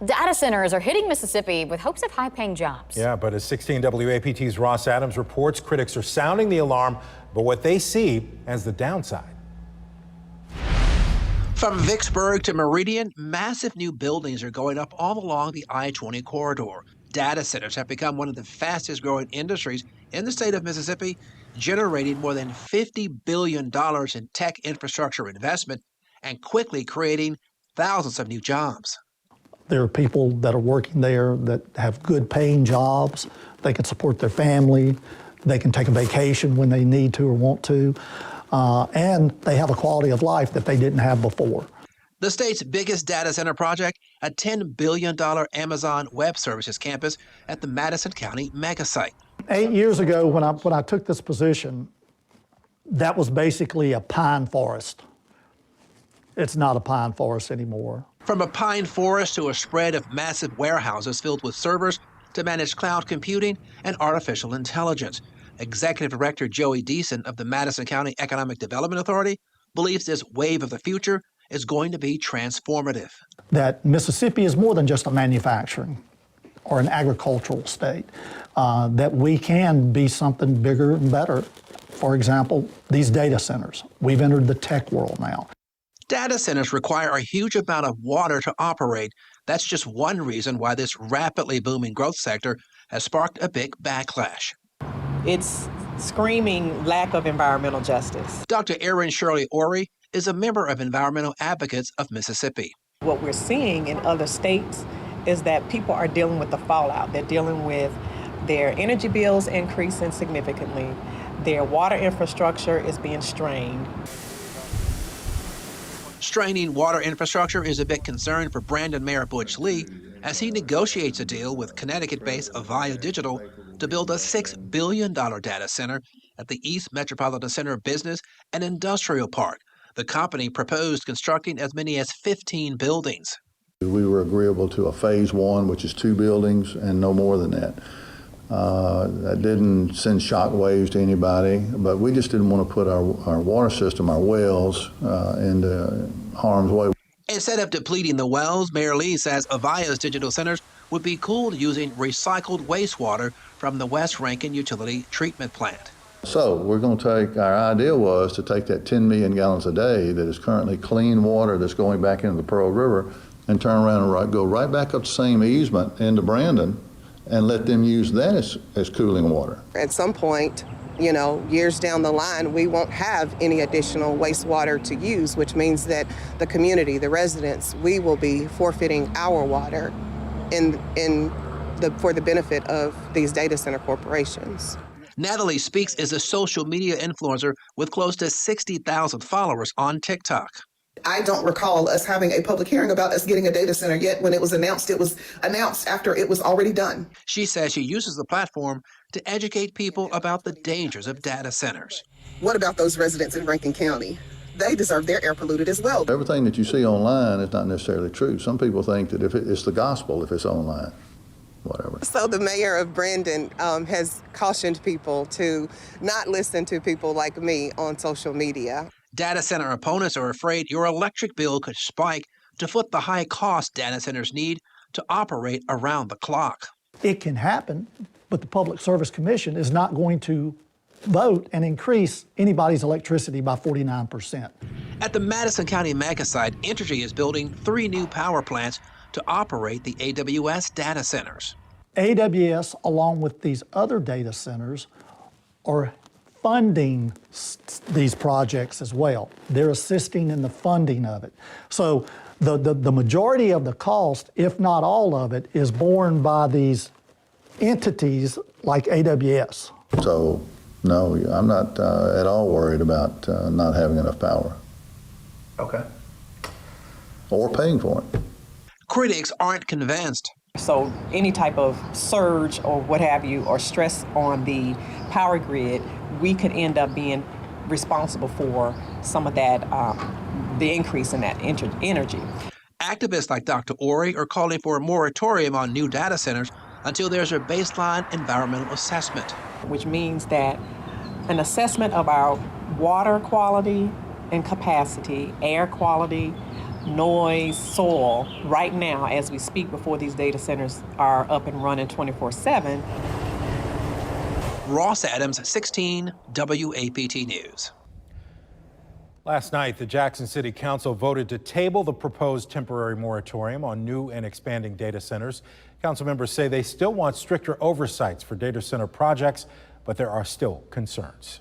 Data centers are hitting Mississippi with hopes of high-paying jobs. Yeah, but as 16 WAPT's Ross Adams reports, critics are sounding the alarm, but what they see as the downside. From Vicksburg to Meridian, massive new buildings are going up all along the I-20 corridor. Data centers have become one of the fastest growing industries in the state of Mississippi, generating more than $50 billion in tech infrastructure investment and quickly creating thousands of new jobs. There are people that are working there that have good paying jobs. They can support their family. They can take a vacation when they need to or want to. And they have a quality of life that they didn't have before. The state's biggest data center project, a $10 billion Amazon Web Services campus at the Madison County megasite. 8 years ago, when I took this position, that was basically a pine forest. It's not a pine forest anymore. From a pine forest to a spread of massive warehouses filled with servers to manage cloud computing and artificial intelligence. Executive Director Joey Deason of the Madison County Economic Development Authority believes this wave of the future is going to be transformative. That Mississippi is more than just a manufacturing or an agricultural state, that we can be something bigger and better. For example, these data centers. We've entered the tech world now. Data centers require a huge amount of water to operate. That's just one reason why this rapidly booming growth sector has sparked a big backlash. It's screaming lack of environmental justice. Dr. Erin Shirley Ori is a member of Environmental Advocates of Mississippi. What we're seeing in other states is that people are dealing with the fallout. They're dealing with their energy bills increasing significantly. Their water infrastructure is being strained. Straining water infrastructure is a big concern for Brandon Mayor Butch Lee as he negotiates a deal with Connecticut-based Avaya Digital to build a $6 billion data center at the East Metropolitan Center Business and Industrial Park. The company proposed constructing as many as 15 buildings. We were agreeable to a phase one, which is 2 buildings and no more than that. That didn't send shock waves to anybody, but we just didn't want to put our water system, our wells, into harm's way. Instead of depleting the wells, Mayor Lee says Avaya's digital centers would be cooled using recycled wastewater from the West Rankin Utility Treatment Plant. So we're going to take, our idea was to take that 10 million gallons a day that is currently clean water that's going back into the Pearl River and turn around and go right back up the same easement into Brandon and let them use that as cooling water. At some point, you know, years down the line, we won't have any additional wastewater to use, which means that the community, the residents, we will be forfeiting our water for the benefit of these data center corporations. Natalie Speaks is a social media influencer with close to 60,000 followers on TikTok. I don't recall us having a public hearing about us getting a data center yet. When it was announced after it was already done. She says she uses the platform to educate people about the dangers of data centers. What about those residents in Rankin County? They deserve their air polluted as well. Everything that you see online is not necessarily true. Some people think that if it's the gospel if it's online, whatever. So the mayor of Brandon has cautioned people to not listen to people like me on social media. Data center opponents are afraid your electric bill could spike to foot the high cost data centers need to operate around the clock. It can happen, but the Public Service Commission is not going to vote and increase anybody's electricity by 49%. At the Madison County megasite, Entergy is building 3 new power plants to operate the AWS data centers. AWS, along with these other data centers, are funding these projects as well. They're assisting in the funding of it. So the majority of the cost, if not all of it, is borne by these entities like AWS. So, no, I'm not at all worried about not having enough power. Okay. Or paying for it. Critics aren't convinced. So any type of surge or what have you, or stress on the power grid, we could end up being responsible for some of that, the increase in that energy. Activists like Dr. Ori are calling for a moratorium on new data centers until there's a baseline environmental assessment. Which means that an assessment of our water quality and capacity, air quality, noise, soil right now as we speak before these data centers are up and running 24/7. Ross Adams, 16 WAPT News. Last night, the Jackson City Council voted to table the proposed temporary moratorium on new and expanding data centers. Council members say they still want stricter oversights for data center projects, but there are still concerns.